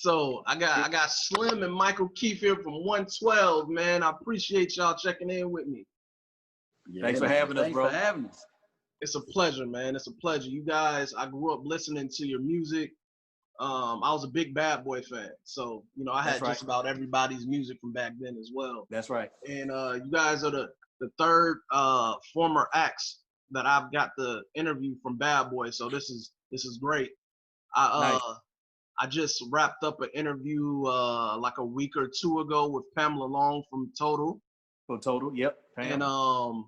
So I got Slim and Michael Keith here from 112, man. I appreciate y'all checking in with me. Yeah, thanks for having us, bro. Thanks for having us. It's a pleasure, man. It's a pleasure. You guys, I grew up listening to your music. I was a big Bad Boy fan, so you know I had just about everybody's music from back then as well. That's right. And you guys are the third former acts that I've got the interview from Bad Boy, so this is great. Nice. I just wrapped up an interview like a week or two ago with Pamela Long from Total. From Total, yep. Pam. And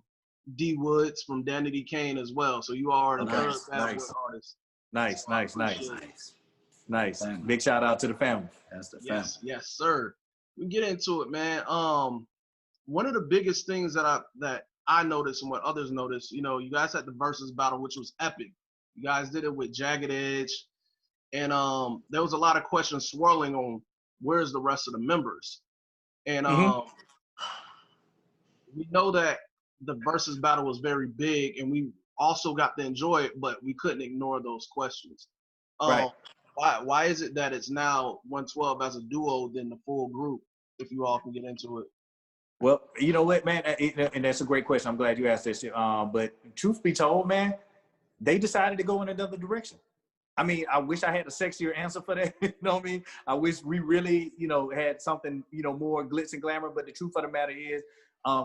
D Woods from Danity Kane as well. So you are the third Bad Boy artist. Nice. Nice. Big shout out to the family. That's the family. Yes, sir. We get into it, man. One of the biggest things that I noticed and what others noticed, you know, you guys had the Verzuz Battle, which was epic. You guys did it with Jagged Edge, and there was a lot of questions swirling on where's the rest of the members. And we know that the Verzuz Battle was very big, and we also got to enjoy it, but we couldn't ignore those questions. Right. Why is it that it's now 112 as a duo than the full group, if you all can get into it? Well, you know what, man, and that's a great question. I'm glad you asked this. But truth be told, man, they decided to go in another direction. I mean, I wish I had a sexier answer for that. You know what I mean? I wish we really, you know, had something, you know, more glitz and glamour. But the truth of the matter is,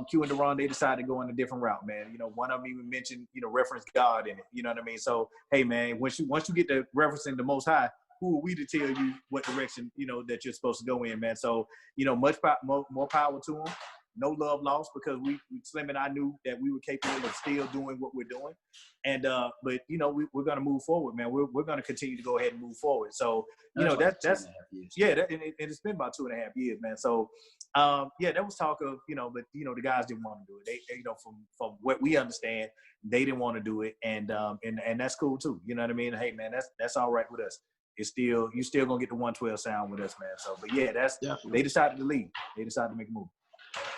Q and Deron, they decided to go in a different route, man. You know, one of them even mentioned, you know, reference God in it. You know what I mean? So, hey, man, once you get to referencing the Most High, who are we to tell you what direction, you know, that you're supposed to go in, man? So, you know, more power to them. No love lost, because Slim and I knew that we were capable of still doing what we're doing. And, but, you know, we're going to move forward, man. We're going to continue to go ahead and move forward. So, you know, that's yeah, and it's been about 2.5 years, man. So, yeah, there was talk of, you know, but, you know, the guys didn't want to do it. They you know, from what we understand, they didn't want to do it. And that's cool too. You know what I mean? Hey, man, that's all right with us. It's still, you still going to get the 112 sound with us, man. So, but yeah, they decided to leave. They decided to make a move.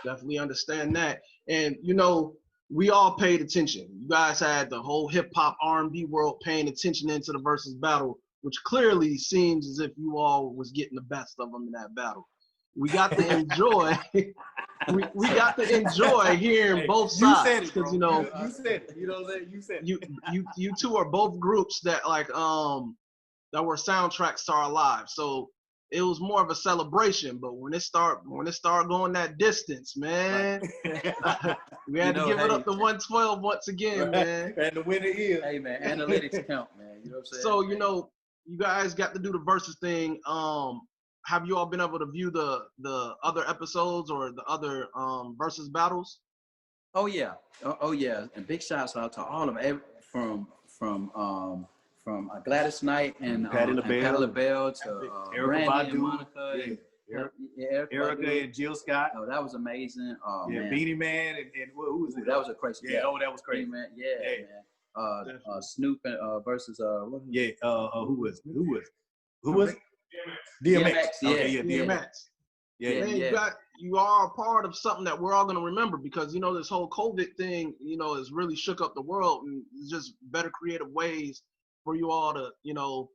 Definitely understand that. And, you know, we all paid attention. You guys had the whole hip-hop R&B world paying attention into the Verzuz Battle, which clearly seems as if you all was getting the best of them in that battle. We got to enjoy we got to enjoy hearing both sides, because, you know, you said it. You know what I'm saying? You said it. You two are both groups that like that were soundtracks to our lives. So it was more of a celebration, but when it start going that distance, man, we had to give it up to 112 once again, man. And the winner is, hey, man, analytics count, man. You know what I'm saying? So, you know, you guys got to do the Verzuz thing. Have you all been able to view the other episodes or the other Verzuz battles? Oh yeah, and big shouts out to all of them, from Gladys Knight and Patti LaBelle to Brandy and Monica. Erica and Jill Scott. Oh, that was amazing. Oh, yeah, man. Beanie Man and who was it? That was a crazy. Yeah, oh, that was crazy. Man. Yeah, man. Snoop and versus who was it? DMX. Yeah, DMX. Yeah, man, you are a part of something that we're all gonna remember, because, you know, this whole COVID thing, you know, has really shook up the world, and it's just better creative ways for you all to, you know,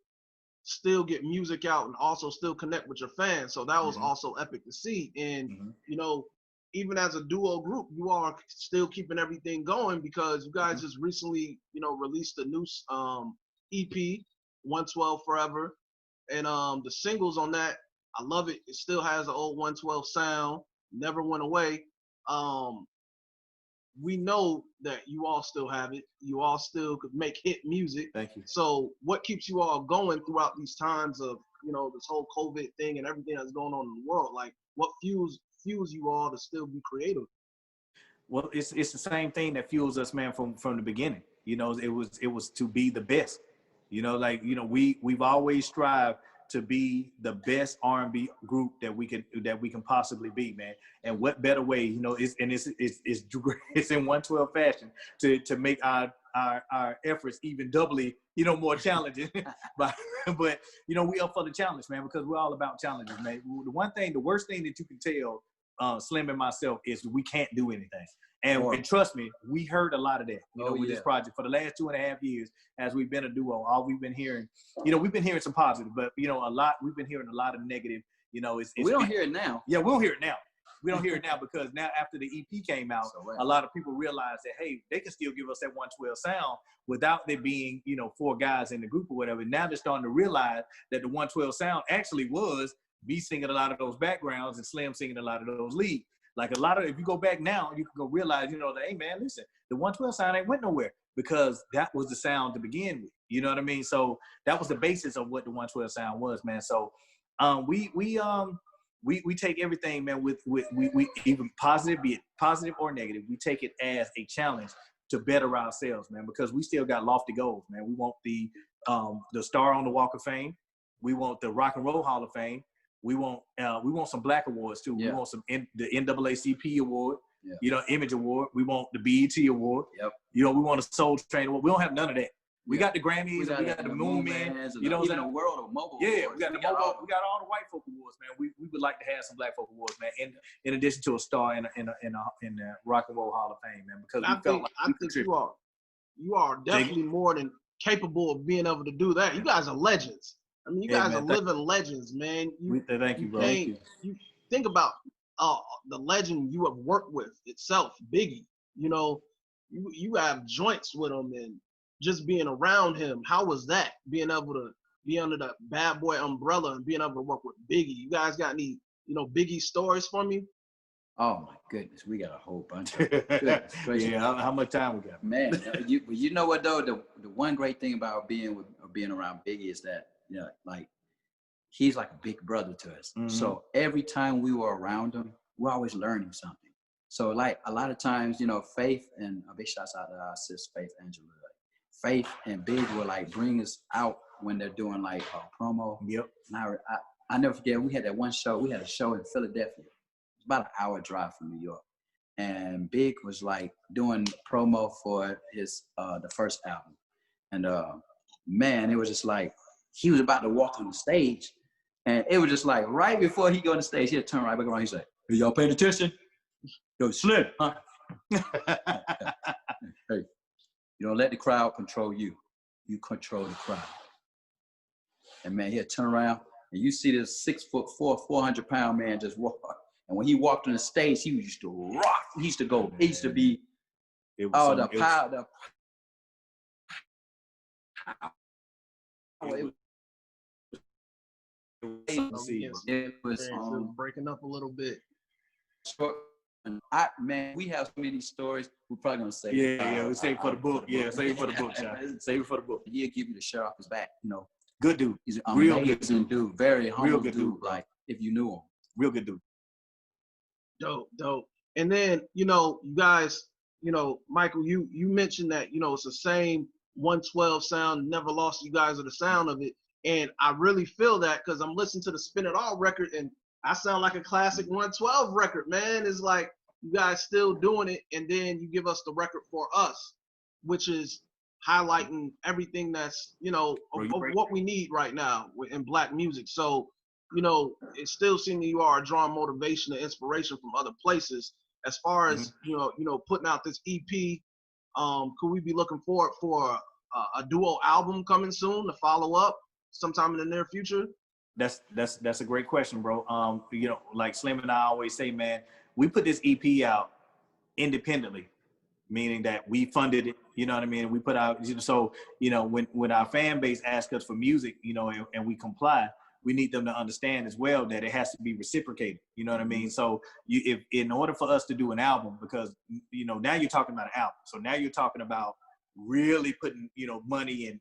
still get music out and also still connect with your fans. So that was also epic to see. And, you know, even as a duo group, you are still keeping everything going, because you guys just recently, you know, released a new EP, 112 Forever. And the singles on that, I love it. It still has the old 112 sound, never went away. We know that you all still have it. You all still could make hit music. Thank you. So what keeps you all going throughout these times of, you know, this whole COVID thing and everything that's going on in the world? Like, what fuels you all to still be creative? Well, it's the same thing that fuels us, man, from the beginning. You know, it was to be the best. You know, like, you know, we've always strived to be the best R&B group that we can possibly be, man. And what better way, you know, it's in 112 fashion to make our efforts even doubly, you know, more challenging. but you know, we up for the challenge, man, because we're all about challenges, man. The worst thing that you can tell Slim and myself is we can't do anything. And trust me, we heard a lot of that, with this project for the last 2.5 years as we've been a duo. All we've been hearing, we've been hearing some positive, but we've been hearing a lot of negative. We don't hear it now. Yeah, we don't hear it now. We don't hear it now because now after the EP came out, a lot of people realized that, hey, they can still give us that 112 sound without there being, 4 guys in the group or whatever. Now they're starting to realize that the 112 sound actually was me singing a lot of those backgrounds and Slim singing a lot of those leads. Like if you go back now, you can go realize, that, hey, man, listen, the 112 sound ain't went nowhere because that was the sound to begin with. You know what I mean? So that was the basis of what the 112 sound was, man. So we take everything, man, we even positive, be it positive or negative, we take it as a challenge to better ourselves, man, because we still got lofty goals, man. We want the star on the Walk of Fame. We want the Rock and Roll Hall of Fame. We want some Black awards too. Yeah. We want the NAACP award, Image Award. We want the BET award. Yep. We want a Soul Train award. We don't have none of that. We got the Grammys, we got the Moon Man, even the World of Mobile Awards. We got all the white folk awards, man. We would like to have some black folk awards, man. In addition to a star in the Rock and Roll Hall of Fame, man. Because I think you are definitely more than capable of being able to do that. You guys are legends. I mean, you guys are living legends, man. Thank you, bro. You think about the legend you have worked with itself, Biggie. You have joints with him and just being around him. How was that? Being able to be under the Bad Boy umbrella and being able to work with Biggie. You guys got any, Biggie stories for me? Oh my goodness, we got a whole bunch of goodness. Yeah, how much time we got? Man, you know what though? The one great thing about being around Biggie is that, like, he's like a big brother to us. Mm-hmm. So every time we were around him, we're always learning something. So like a lot of times, Faith, and a big shout out to our sis Faith Angela. Faith and Big will like bring us out when they're doing like a promo. Yep. And I never forget, we had that one show. We had a show in Philadelphia. It's about an hour drive from New York. And Big was like doing promo for his the first album. And man, it was just like he was about to walk on the stage. And it was just like right before he go on the stage, he'd turn right back around. He's like, "Hey, y'all paying attention? Yo, Slim, huh?" Hey. You don't let the crowd control you. You control the crowd. And man, he'll turn around and you see this 6'4", 400-pound man just walk. And when he walked on the stage, he used to rock. He used to go. He used to be the power. It was breaking up a little bit. We have so many stories. We're probably gonna say. We save it for the book. Yeah, save it for the book, Sean. Save it for the book. He'll give you the shirt off his back. Good dude. He's an amazing dude. Very humble real good dude. Like if you knew him. Real good dude. Dope. And then you guys, Michael, you mentioned that it's the same 112 sound. Never lost you guys are the sound of it, and I really feel that because I'm listening to the Spin It All record and I sound like a classic 112 record, man. It's like you guys still doing it, and then you give us the record for us, which is highlighting everything that's, of what we need right now in Black music. So, it still seems that you are drawing motivation and inspiration from other places. As far as, putting out this EP, could we be looking forward for a duo album coming soon to follow up sometime in the near future? That's a great question, bro. Like Slim and I always say, man, we put this EP out independently, meaning that we funded it. You know what I mean? We put out, so when our fan base asks us for music, and we comply, we need them to understand as well that it has to be reciprocated. You know what I mean? So if in order for us to do an album, because now you're talking about an album, so now you're talking about really putting money and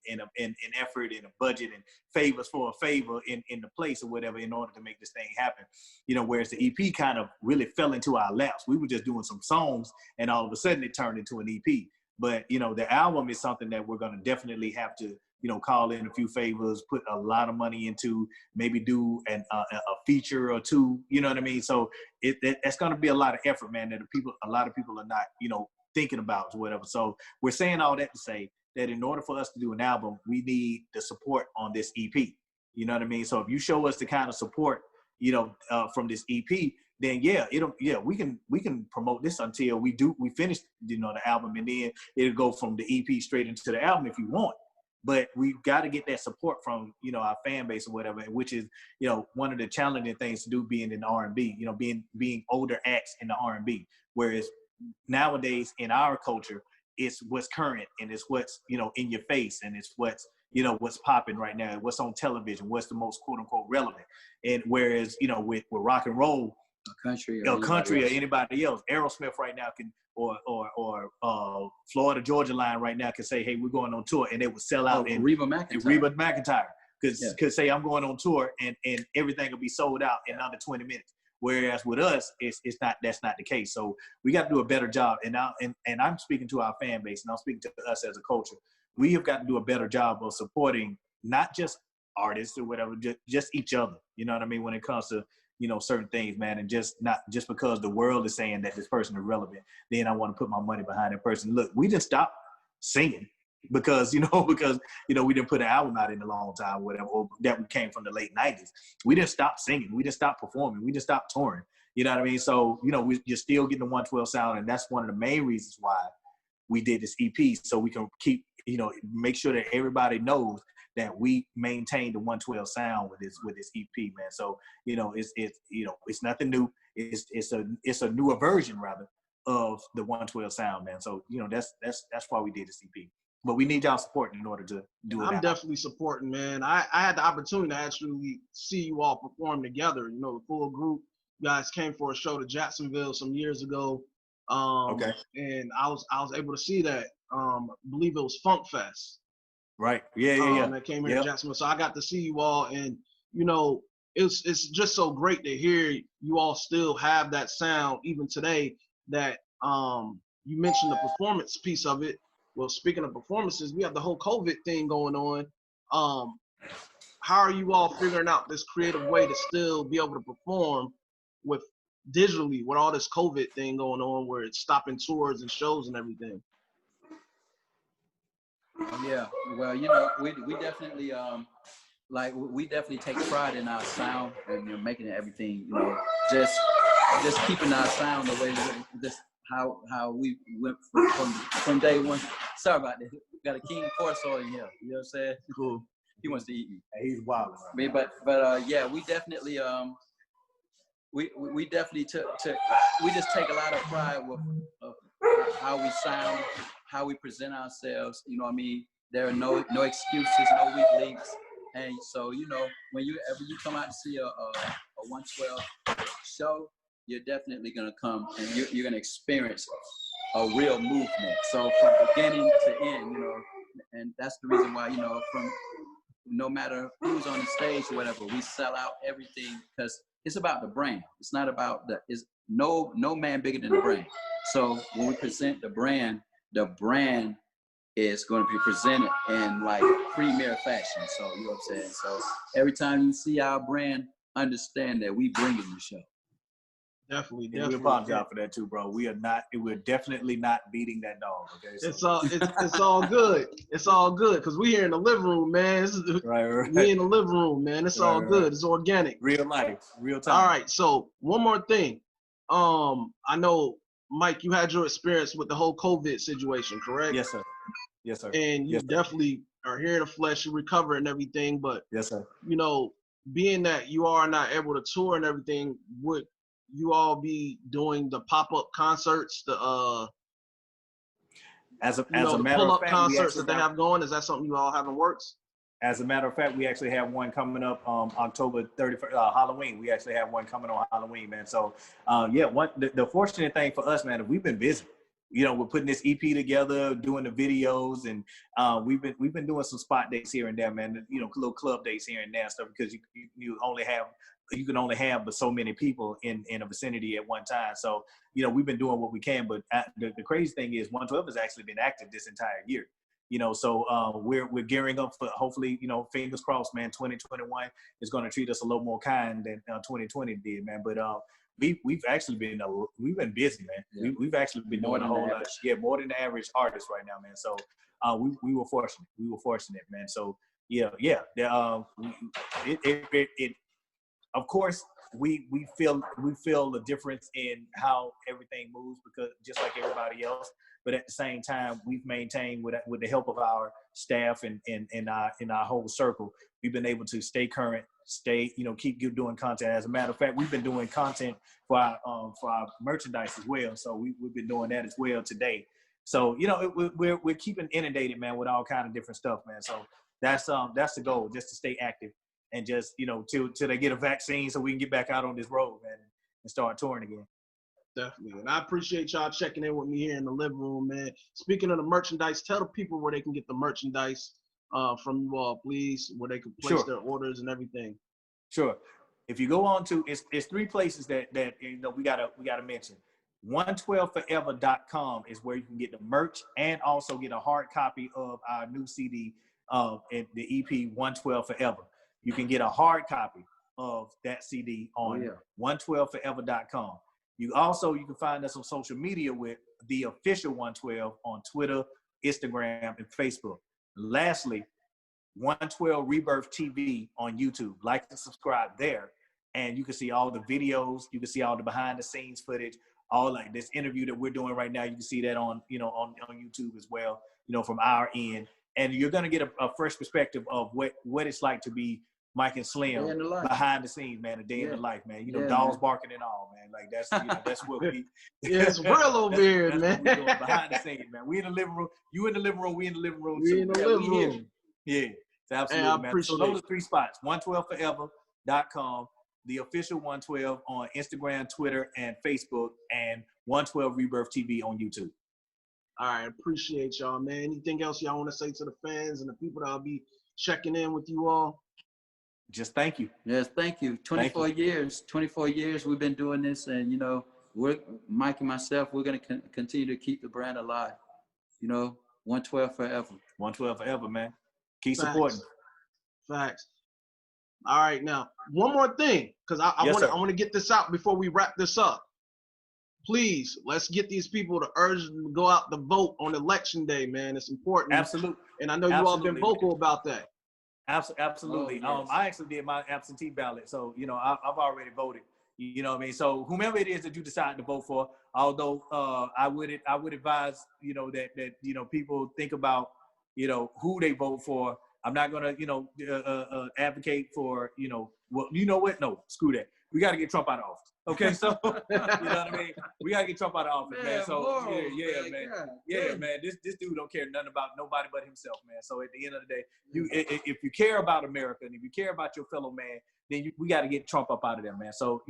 effort and a budget and favors for a favor in the place or whatever in order to make this thing happen. Whereas the EP kind of really fell into our laps. We were just doing some songs and all of a sudden it turned into an EP. But the album is something that we're going to definitely have to call in a few favors, put a lot of money into, maybe do a feature or two. You know what I mean? So that's going to be a lot of effort, man. That a lot of people are not thinking about or whatever. So we're saying all that to say that in order for us to do an album, we need the support on this EP. You know what I mean? So if you show us the kind of support, from this EP, then we can promote this until we finish, the album, and then it'll go from the EP straight into the album if you want. But we've got to get that support from, our fan base or whatever, which is, one of the challenging things to do being in R&B, being older acts in the R&B. Whereas nowadays in our culture, it's what's current and it's what's, in your face, and it's what's, what's popping right now, what's on television, what's the most quote unquote relevant. And whereas, with rock and roll, country or anybody else, Aerosmith right now can, or Florida Georgia Line right now can say, hey, we're going on tour, and they would sell out. And Reba McEntire could say I'm going on tour, and everything will be sold out in under 20 minutes. Whereas with us, that's not the case. So we got to do a better job. And I'm speaking to our fan base, and I'm speaking to us as a culture. We have got to do a better job of supporting not just artists or whatever, just each other. You know what I mean? When it comes to, certain things, man, and not just because the world is saying that this person is relevant, then I want to put my money behind that person. Look, we didn't stop singing because we didn't put an album out in a long time, whatever, or that we came from the late 90s. We didn't stop singing. We didn't stop performing. We didn't stop touring. You know what I mean? So, you're still getting the 112 sound, and that's one of the main reasons why we did this EP, so we can keep, make sure that everybody knows that we maintain the 112 sound with this EP, man. So, it's nothing new. It's a newer version rather of the 112 sound, man. So, that's why we did this EP. But we need y'all support in order to do it. I'm definitely supporting, man. I had the opportunity to actually see you all perform together. The full group. You guys came for a show to Jacksonville some years ago. Okay. And I was able to see that. I believe it was Funk Fest. Right. Yeah. That came here to Jacksonville. So I got to see you all, and it's just so great to hear you all still have that sound even today. That you mentioned the performance piece of it. Well, speaking of performances, we have the whole COVID thing going on. How are you all figuring out this creative way to still be able to perform with digitally with all this COVID thing going on, where it's stopping tours and shows and everything? Yeah, well, we definitely we definitely take pride in our sound and making everything, just keeping our sound the way just how we went from day one. Sorry about that. We got a King Corso in here. You know what I'm saying? Cool. He wants to eat me. He's wild. But yeah, we definitely we definitely we just take a lot of pride with how we sound, how we present ourselves. You know what I mean? There are no excuses, no weak links. And so, whenever you come out to see a 112 show, you're definitely gonna come and you're gonna experience a real movement. So from beginning to end, and that's the reason why, from no matter who's on the stage or whatever, we sell out everything because it's about the brand. It's not about it's no man bigger than the brand. So when we present the brand is going to be presented in like premier fashion. So you know what I'm saying? So every time you see our brand, understand that we bring in the show. Definitely. We apologize for that too, bro. We're definitely not beating that dog. Okay. So. It's all good. It's all good because we here in the living room, man. Right. We in the living room, man. It's all good. It's organic. Real life, real time. All right. So one more thing. I know, Mike, you had your experience with the whole COVID situation, correct? Yes, sir. Yes, sir. And you definitely are here in the flesh. You recover and everything, but yes, sir. Being that you are not able to tour and everything, would you all be doing the pop-up concerts, as a the matter pull-up of fact, concerts that they have going? Is that something you all have in works? As a matter of fact, we actually have one coming up October 31st, Halloween. We actually have one coming on Halloween, man. So, the fortunate thing for us, man, is we've been busy. We're putting this EP together, doing the videos, and we've been doing some spot dates here and there, man. Little club dates here and there and stuff, because you can only have but so many people in a vicinity at one time. So, we've been doing what we can. But the crazy thing is, 112 has actually been active this entire year. So we're gearing up for, hopefully, fingers crossed, man, 2021 is going to treat us a little more kind than 2020 did, man. But we've actually been busy, man. Yeah. We've actually been doing a whole lot. More than the average artist right now, man. So we were fortunate. We were fortunate, man. So of course, we feel the difference in how everything moves, because just like everybody else. But at the same time, we've maintained with the help of our staff and in our whole circle, we've been able to stay current, keep doing content. As a matter of fact, we've been doing content for our merchandise as well. So we've been doing that as well today. So we're keeping inundated, man, with all kind of different stuff, man. So that's the goal, just to stay active and just till they get a vaccine so we can get back out on this road, man, and start touring again. Definitely. And I appreciate y'all checking in with me here in the living room, man. Speaking of the merchandise, tell the people where they can get the merchandise from you all, please, where they can place their orders and everything. Sure. If you go on to, it's 3 places that we gotta mention. 112forever.com is where you can get the merch and also get a hard copy of our new CD, the EP 112 Forever. You can get a hard copy of that CD on 112forever.com. You can find us on social media with the official 112 on Twitter, Instagram, and Facebook. Lastly, 112 Rebirth TV on YouTube. Like and subscribe there, and you can see all the videos. You can see all the behind the scenes footage. All like this interview that we're doing right now, you can see that on YouTube as well. From our end, and you're gonna get a fresh perspective of what it's like to be Mike and Slim behind the scenes, man. A day in the life, man. Dogs barking and all, man. Like that's what we. It's real over here, man. What we doing behind the scenes, man. We in the living room. You in the living room. We in the living room. We in the living room. Yeah, it's absolutely, man. So those are 3 spots: 112forever.com, the official 112 on Instagram, Twitter, and Facebook, and 112 Rebirth TV on YouTube. All right, appreciate y'all, man. Anything else y'all want to say to the fans and the people that'll be checking in with you all? Just thank you. Yes, thank you. 24 years we've been doing this, and we're Mike and myself. We're gonna continue to keep the brand alive. 112 forever. 112 forever, man. Keep supporting. Facts. All right, now one more thing, because I want to get this out before we wrap this up. Please, let's get these people to urge them to go out to vote on election day, man. It's important. Absolutely. And I know you all been vocal about that. Absolutely. Oh, yes. I actually did my absentee ballot, so I've already voted. You know what I mean? So whomever it is that you decide to vote for, although I would advise that people think about who they vote for. I'm not gonna advocate for well, you know what? No, screw that. We got to get Trump out of office. Okay, so you know what I mean? We got to get Trump out of office, man. So man. This dude don't care nothing about nobody but himself, man. So at the end of the day, if you care about America and if you care about your fellow man, then we got to get Trump up out of there, man. So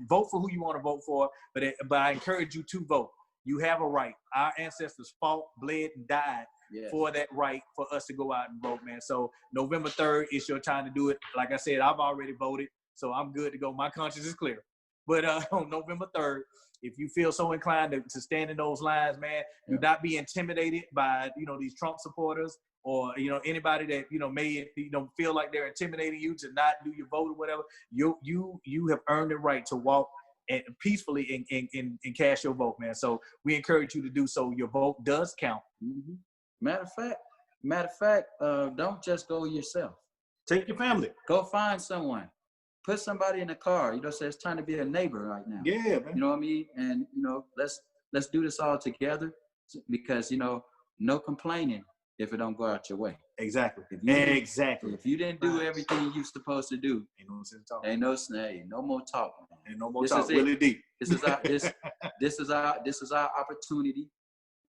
vote for who you want to vote for, but I encourage you to vote. You have a right. Our ancestors fought, bled, and died for that right for us to go out and vote, man. So November 3rd is your time to do it. Like I said, I've already voted, so I'm good to go. My conscience is clear. But on November 3rd, if you feel so inclined to stand in those lines, man, do not be intimidated by these Trump supporters or anybody that may feel like they're intimidating you to not do your vote or whatever. You have earned the right to walk and peacefully and cast your vote, man. So we encourage you to do so. Your vote does count. Mm-hmm. Matter of fact, don't just go yourself. Take your family. Go find someone. Put somebody in the car. Say it's time to be a neighbor right now. Yeah, man. You know what I mean? And let's do this all together, because no complaining if it don't go out your way. Exactly. If you didn't do everything you're supposed to do, ain't no sense talking. Ain't no more talking. Ain't no more talk. Really deep. This is our opportunity.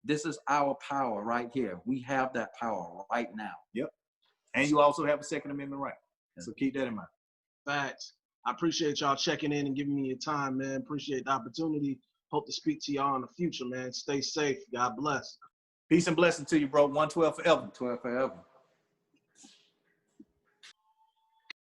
This is our power right here. We have that power right now. Yep. And you also have a Second Amendment right. So keep that in mind. Facts. I appreciate y'all checking in and giving me your time, man. Appreciate the opportunity. Hope to speak to y'all in the future, man. Stay safe. God bless. Peace and blessings to you, bro. 112 forever. 112 forever.